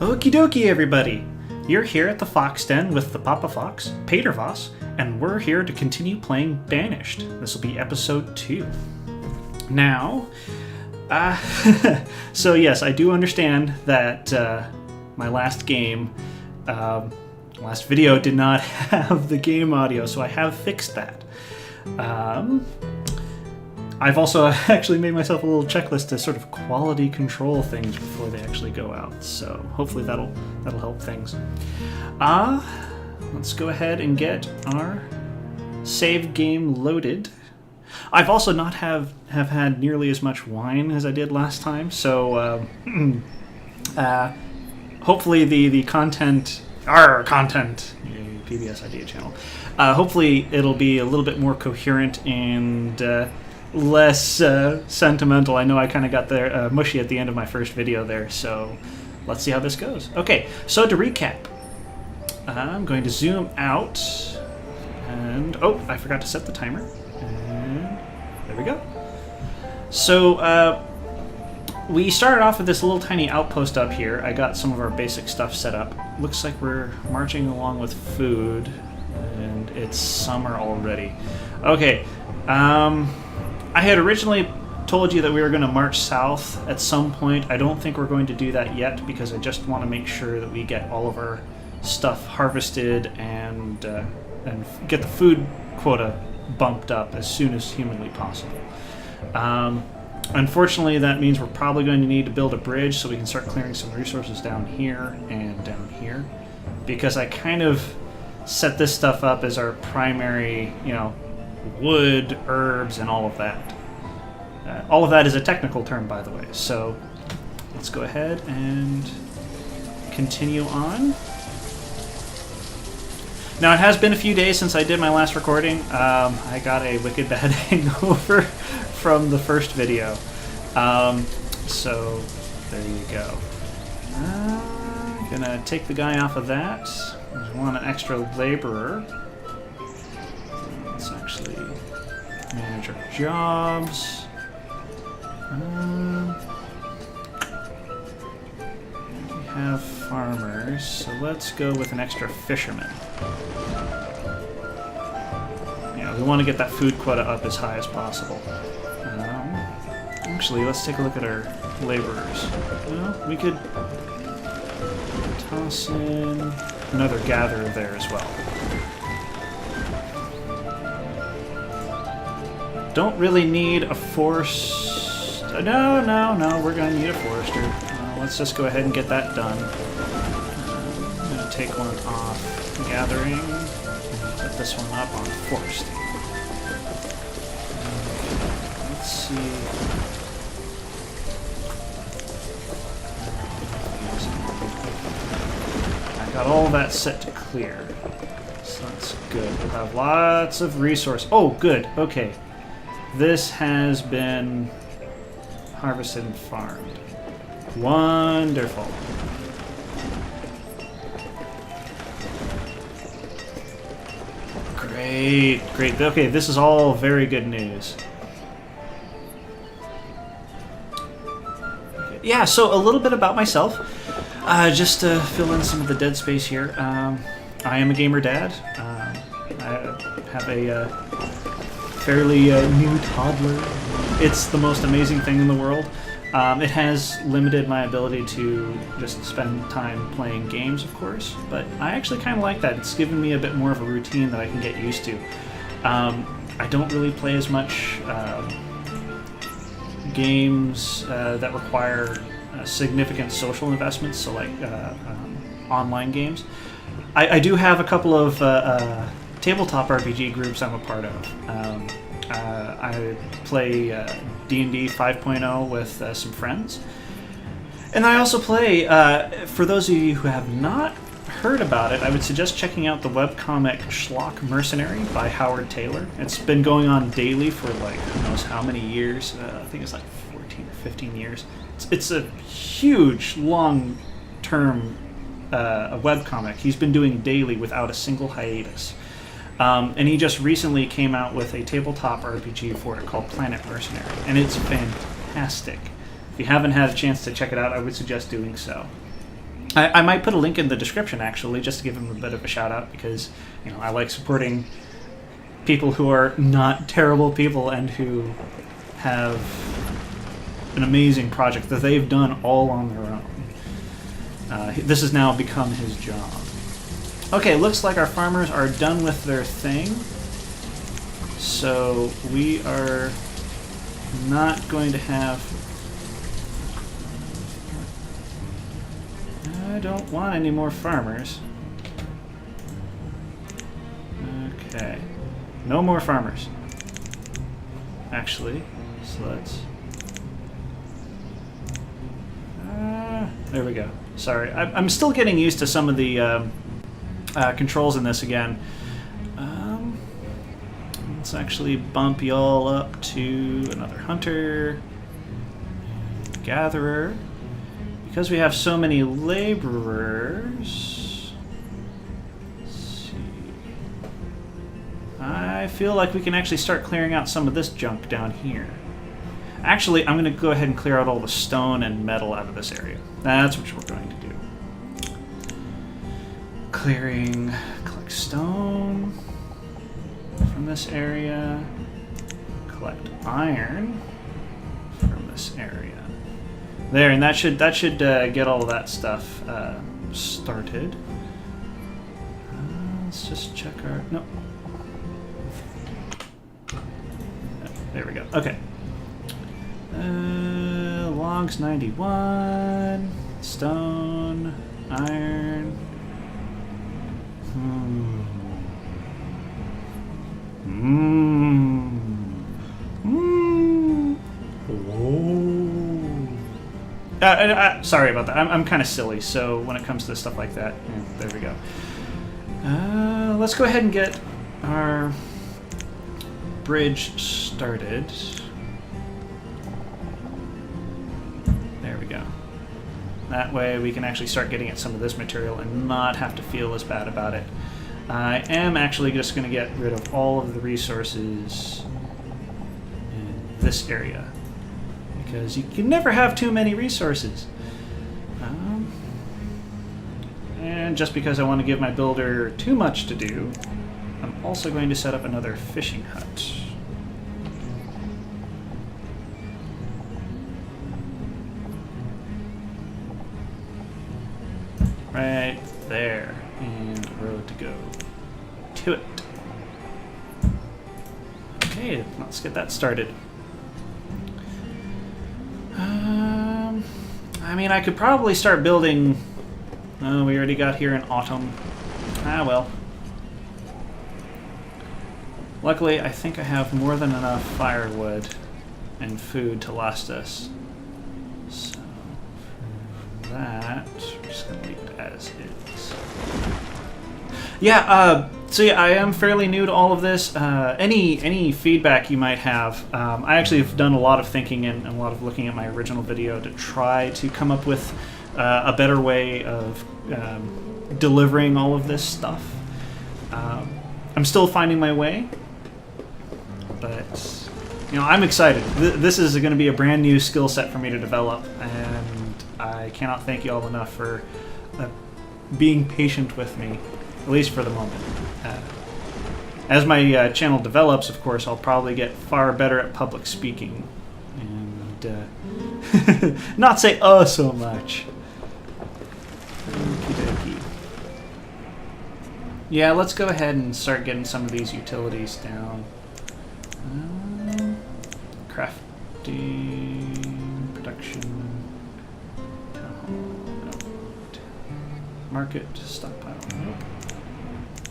Okie dokie, everybody! You're here at the Fox Den with the Papa Fox, Pater Voss, and we're here to continue playing Banished. This will be episode 2. Now, so yes, I do understand that my last game, last video did not have the game audio, so I have fixed that. I've also actually made myself a little checklist to sort of quality control things before they actually go out, so hopefully that'll help things. Let's go ahead and get our save game loaded. I've also not have had nearly as much wine as I did last time, so hopefully the content, our content, PBS Idea channel, hopefully it'll be a little bit more coherent and less sentimental. I know I kind of got there mushy at the end of my first video there, so let's see how this goes. Okay, so to recap, I'm going to zoom out, and oh, I forgot to set the timer, and there we go. So we started off with this little tiny outpost up here. I got some of our basic stuff set up. Looks like we're marching along with food, and it's summer already. Okay, I had originally told you that we were going to march south at some point. I don't think we're going to do that yet because I just want to make sure that we get all of our stuff harvested and get the food quota bumped up as soon as humanly possible. Unfortunately, that means we're probably going to need to build a bridge so we can start clearing some resources down here and down here, because I kind of set this stuff up as our primary, wood, herbs, and all of that. All of that is a technical term, by the way, so let's go ahead and continue on. Now, it has been a few days since I did my last recording. I got a wicked bad hangover from the first video. So, there you go. Gonna take the guy off of that. I want an extra laborer. Let's actually manage our jobs. We have farmers, so let's go with an extra fisherman. We want to get that food quota up as high as possible. Actually, let's take a look at our laborers. We could toss in another gatherer there as well. Don't really need a force. No, we're going to need a forester. Let's just go ahead and get that done. I'm going to take one off gathering and put this one up on foresting. Let's see. I got all that set to clear. So that's good. We'll have lots of resource. Oh, good. Okay. This has been harvested and farmed. Wonderful. Great. Okay, this is all very good news. Okay. Yeah, so a little bit about myself. Just to fill in some of the dead space here. I am a gamer dad. I have a fairly new toddler. It's the most amazing thing in the world. It has limited my ability to just spend time playing games, of course, but I actually kind of like that. It's given me a bit more of a routine that I can get used to. I don't really play as much games that require significant social investments, so like online games. I do have a couple of tabletop RPG groups I'm a part of. I play D&D 5.0 with some friends. And I also play, for those of you who have not heard about it, I would suggest checking out the webcomic Schlock Mercenary by Howard Taylor. It's been going on daily for like who knows how many years. I think it's like 14 or 15 years. It's a huge, long-term webcomic. He's been doing daily without a single hiatus. And he just recently came out with a tabletop RPG for it called Planet Mercenary, and it's fantastic. If you haven't had a chance to check it out, I would suggest doing so. I might put a link in the description, actually, just to give him a bit of a shout-out, because, you know, I like supporting people who are not terrible people and who have an amazing project that they've done all on their own. This has now become his job. Okay, looks like our farmers are done with their thing. So we are not going to have... I don't want any more farmers. Okay. No more farmers. Actually, so let's... there we go. Sorry, I'm still getting used to some of the controls in this again. Let's actually bump y'all up to another hunter, gatherer. Because we have so many laborers, let's see. I feel like we can actually start clearing out some of this junk down here. Actually, I'm going to go ahead and clear out all the stone and metal out of this area. That's what we're going to do. Collect stone from this area. Collect iron from this area. There, and that should get all of that stuff started. Let's just check our... No. There we go. Okay. Logs 91. Stone. Iron. Sorry about that. I'm kind of silly, so when it comes to stuff like that, there we go. Let's go ahead and get our bridge started. There we go. That way we can actually start getting at some of this material and not have to feel as bad about it. I am actually just going to get rid of all of the resources in this area, because you can never have too many resources. And just because I want to give my builder too much to do, I'm also going to set up another fishing hut. Right there, and road to go to it. Okay, let's get that started. I mean, I could probably start building... Oh, we already got here in autumn. Ah, well. Luckily, I think I have more than enough firewood and food to last us. So, for that, we're just going to leave it as is. Yeah, so yeah, I am fairly new to all of this. Any feedback you might have, I actually have done a lot of thinking and a lot of looking at my original video to try to come up with a better way of delivering all of this stuff. I'm still finding my way, but you know, I'm excited. This is going to be a brand new skill set for me to develop, and I cannot thank you all enough for being patient with me, at least for the moment. As my channel develops, of course, I'll probably get far better at public speaking, and not say so much. Okey-dokey. Yeah, let's go ahead and start getting some of these utilities down. Crafting, production, town hall, no. Market, stockpile, nope.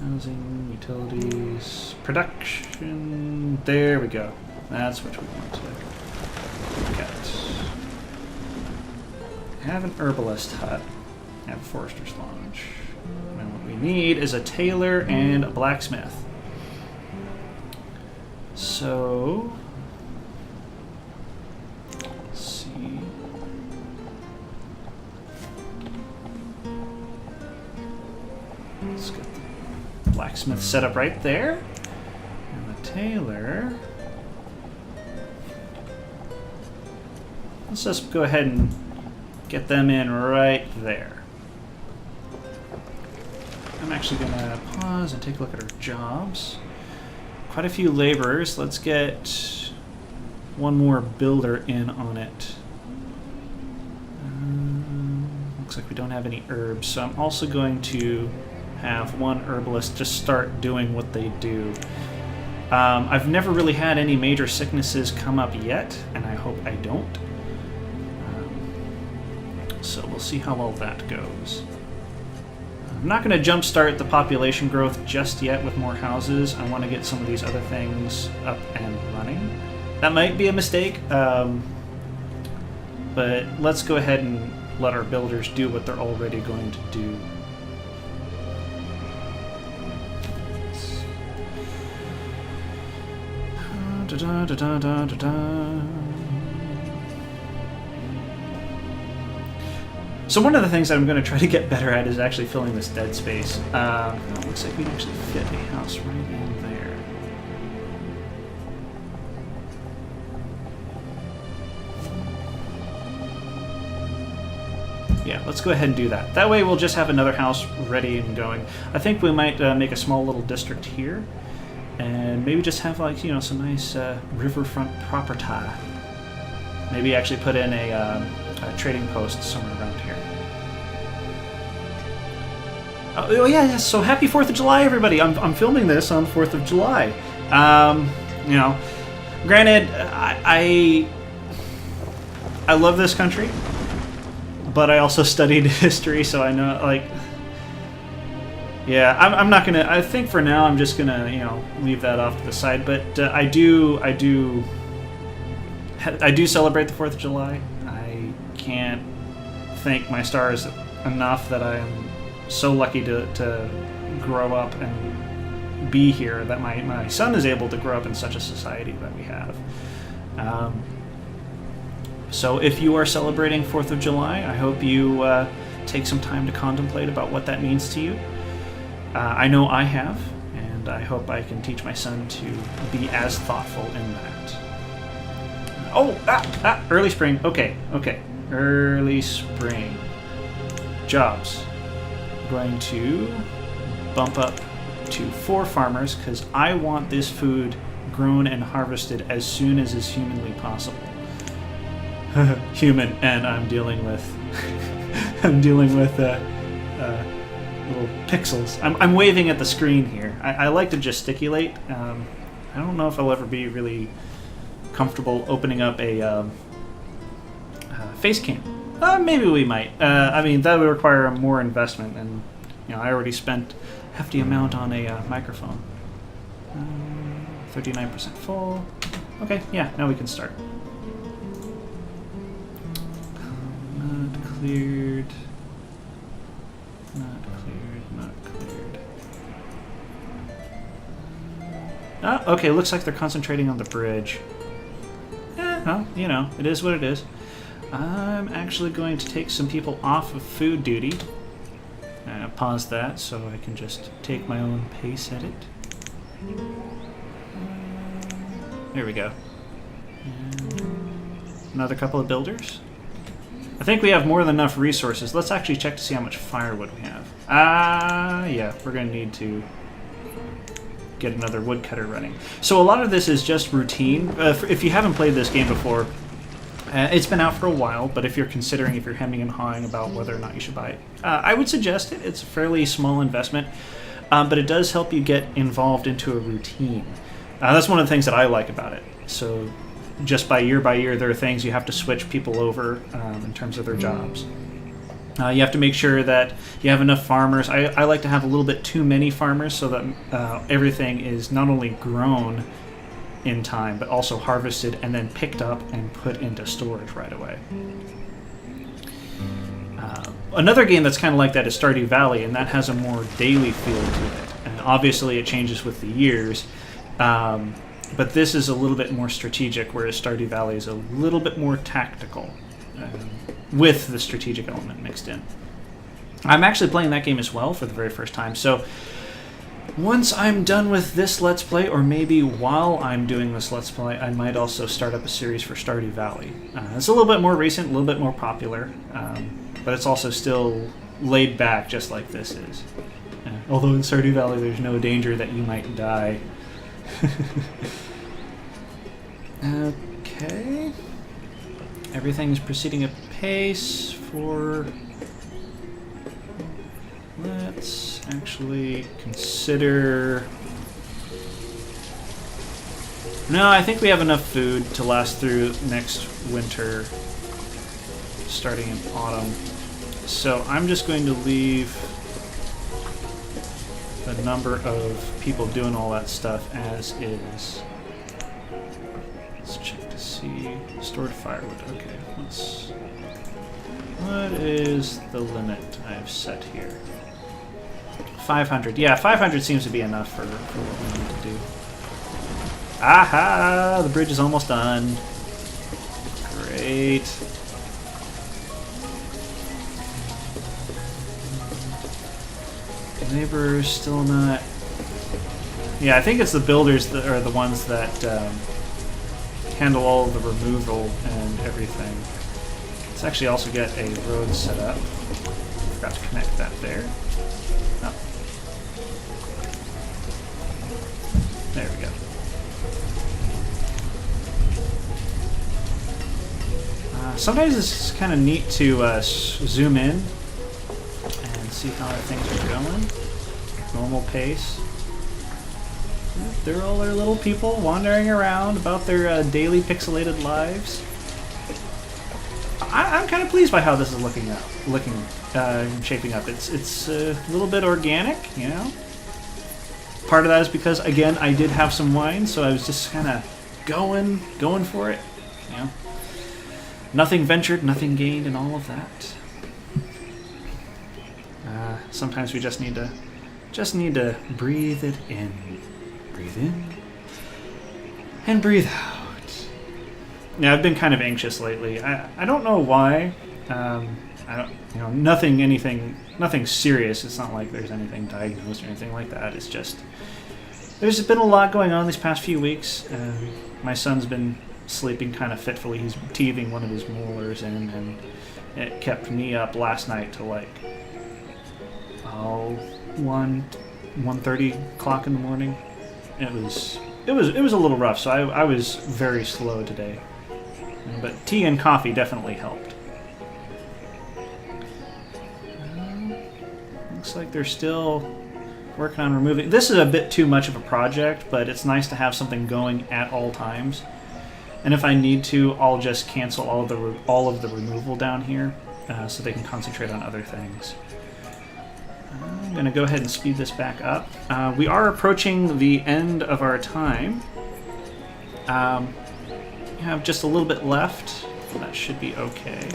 Housing, utilities, production, there we go. That's what we want to look at. Have an herbalist hut. Have a forester's lodge. And what we need is a tailor and a blacksmith. So, let's see. Let's get the blacksmith set up right there. And the tailor. Let's just go ahead and get them in right there. I'm actually going to pause and take a look at our jobs. Quite a few laborers. Let's get one more builder in on it. Looks like we don't have any herbs, so I'm also going to have one herbalist just start doing what they do. I've never really had any major sicknesses come up yet, and I hope I don't. So we'll see how well that goes. I'm not going to jumpstart the population growth just yet with more houses. I want to get some of these other things up and running. That might be a mistake, but let's go ahead and let our builders do what they're already going to do. So one of the things that I'm going to try to get better at is actually filling this dead space. It looks like we can actually fit a house right in there. Yeah, let's go ahead and do that. That way we'll just have another house ready and going. I think we might make a small little district here. And maybe just have, like, you know, some nice riverfront property. Maybe actually put in a trading post somewhere around here. Oh yeah, so happy 4th of July, everybody! I'm filming this on 4th of July. You know, granted, I love this country, but I also studied history, so I know, like... Yeah, I'm not gonna. I think for now I'm just gonna, you know, leave that off to the side. But I do celebrate the 4th of July. I can't thank my stars enough that I am so lucky to grow up and be here. That my son is able to grow up in such a society that we have. So if you are celebrating 4th of July, I hope you take some time to contemplate about what that means to you. I know I have, and I hope I can teach my son to be as thoughtful in that. Oh, early spring. Okay. Early spring. Jobs. I'm going to bump up to 4 farmers, because I want this food grown and harvested as soon as is humanly possible. Human, and I'm dealing with... little pixels. I'm waving at the screen here. I like to gesticulate. I don't know if I'll ever be really comfortable opening up a face cam. Maybe we might. I mean, that would require more investment, and you know, I already spent a hefty amount on a microphone. 39% full. Okay, yeah, now we can start. Not cleared. Not cleared. Okay, looks like they're concentrating on the bridge. Well, you know, it is what it is. I'm actually going to take some people off of food duty. Pause that so I can just take my own pace at it. There we go. And another couple of builders. I think we have more than enough resources. Let's actually check to see how much firewood we have. Yeah, we're going to need to get another woodcutter running. So a lot of this is just routine. If you haven't played this game before, it's been out for a while, but if you're considering, if you're hemming and hawing about whether or not you should buy it, I would suggest it. It's a fairly small investment, but it does help you get involved into a routine. That's one of the things that I like about it. So just by year, there are things you have to switch people over in terms of their jobs. You have to make sure that you have enough farmers. I like to have a little bit too many farmers so that everything is not only grown in time, but also harvested and then picked up and put into storage right away. Another game that's kind of like that is Stardew Valley, and that has a more daily feel to it. And obviously it changes with the years, but this is a little bit more strategic, whereas Stardew Valley is a little bit more tactical, with the strategic element mixed in. I'm actually playing that game as well for the very first time, so once I'm done with this Let's Play, or maybe while I'm doing this Let's Play, I might also start up a series for Stardew Valley. It's a little bit more recent, a little bit more popular, but it's also still laid back just like this is. Although in Stardew Valley there's no danger that you might die. Okay. Everything's proceeding apace for... Let's actually consider... No, I think we have enough food to last through next winter, starting in autumn. So I'm just going to leave the number of people doing all that stuff as is. Let's check to see. Stored firewood. Okay, what is the limit I've set here? 500. Yeah, 500 seems to be enough for what we need to do. Aha! The bridge is almost done. Great. Laborers still not... Yeah, I think it's the builders that are the ones that handle all the removal and everything. Let's actually also get a road set up. Forgot to connect that there. Oh. There we go. Sometimes it's kind of neat to zoom in and see how things are going. Normal pace. They're all their little people wandering around about their daily pixelated lives. I'm kind of pleased by how this is shaping up. It's a little bit organic, you know. Part of that is because, again, I did have some wine, so I was just kind of going for it, you know. Nothing ventured, nothing gained, and all of that. Sometimes we just need to breathe it in. Breathe in and breathe out. Yeah, I've been kind of anxious lately. I don't know why. I don't, nothing serious. It's not like there's anything diagnosed or anything like that. It's just there's been a lot going on these past few weeks. My son's been sleeping kind of fitfully. He's teething one of his molars in, and it kept me up last night till like 1:30 o'clock in the morning. It was a little rough, so I was very slow today. But tea and coffee definitely helped. Looks like they're still working on removing. This is a bit too much of a project, but it's nice to have something going at all times. And if I need to, I'll just cancel all of the removal down here, so they can concentrate on other things. I'm going to go ahead and speed this back up. We are approaching the end of our time. We have just a little bit left. That should be okay.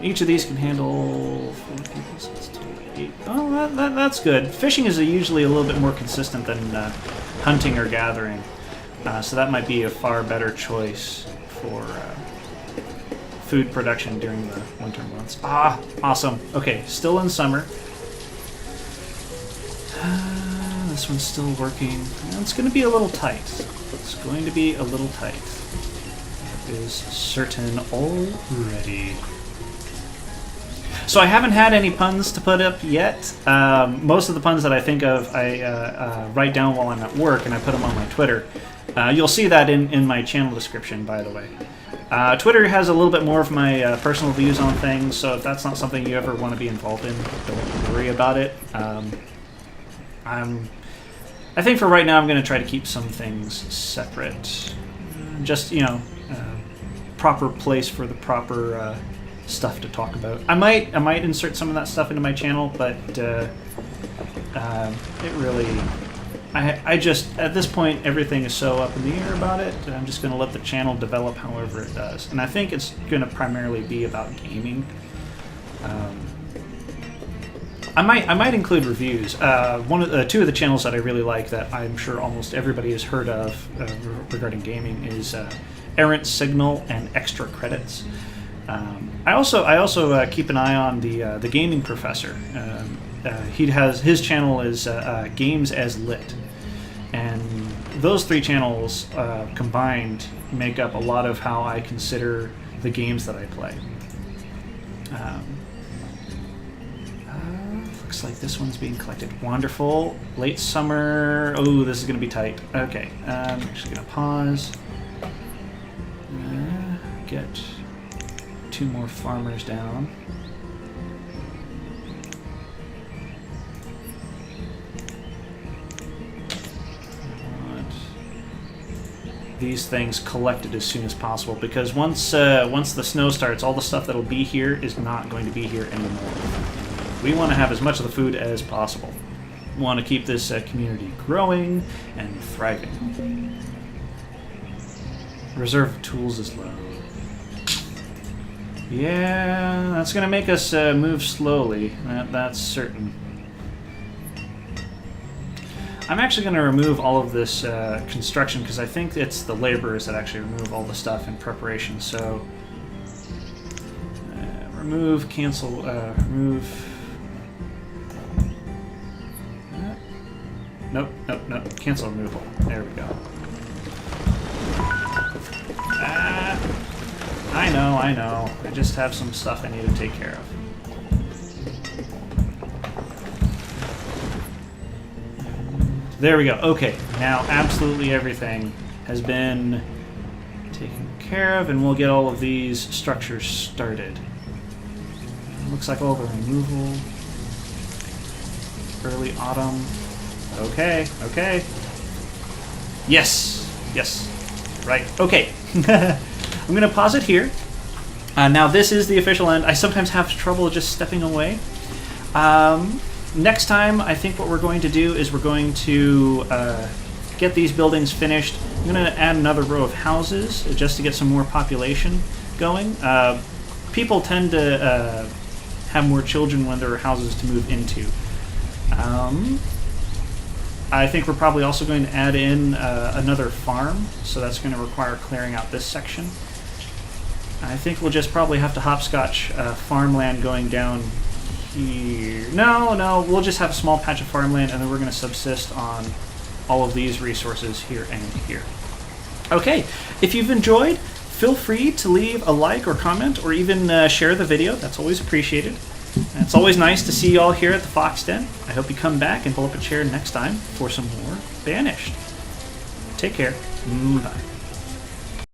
Each of these can handle 4 people, so it's total 8. Oh, that's good. Fishing is usually a little bit more consistent than hunting or gathering, so that might be a far better choice for food production during the winter months. Ah, awesome. Okay, still in summer. This one's still working. It's going to be a little tight. It's going to be a little tight. That is certain already. So I haven't had any puns to put up yet. Most of the puns that I think of, I write down while I'm at work, and I put them on my Twitter. You'll see that in my channel description, by the way. Twitter has a little bit more of my personal views on things, so if that's not something you ever want to be involved in, don't worry about it. I think for right now I'm going to try to keep some things separate. Just, proper place for the proper stuff to talk about. I might insert some of that stuff into my channel, but it really... I just, at this point, everything is so up in the air about it, that I'm just going to let the channel develop however it does. And I think it's going to primarily be about gaming. I might include reviews. Two of the channels that I really like that I'm sure almost everybody has heard of regarding gaming is Errant Signal and Extra Credits. I also keep an eye on the Gaming Professor. His channel is Games as Lit, and those 3 channels combined make up a lot of how I consider the games that I play. Looks like this one's being collected. Wonderful. Late summer. Oh, this is going to be tight. Okay, I'm actually going to pause. Get 2 more farmers down. These things collected as soon as possible, because once the snow starts, all the stuff that'll be here is not going to be here anymore. We want to have as much of the food as possible. We want to keep this community growing and thriving. Reserve of tools is low. Yeah, that's going to make us move slowly. That's certain. I'm actually going to remove all of this construction, because I think it's the laborers that actually remove all the stuff in preparation. So, remove, cancel, remove. Nope, nope, nope. Cancel removal. There we go. I know, I know. I just have some stuff I need to take care of. There we go. Okay, now absolutely everything has been taken care of, and we'll get all of these structures started. Looks like all the removal. Early autumn. Okay, okay. Yes, yes. Right, okay. I'm going to pause it here. Now this is the official end. I sometimes have trouble just stepping away. Next time, I think what we're going to do is we're going to get these buildings finished. I'm going to add another row of houses just to get some more population going. People tend to have more children when there are houses to move into. I think we're probably also going to add in another farm, so that's going to require clearing out this section. I think we'll just probably have to hopscotch farmland going down here. No, we'll just have a small patch of farmland, and then we're going to subsist on all of these resources here and here. Okay, if you've enjoyed, feel free to leave a like or comment, or even share the video. That's always appreciated. And it's always nice to see you all here at the Fox Den. I hope you come back and pull up a chair next time for some more Banished. Take care. Bye.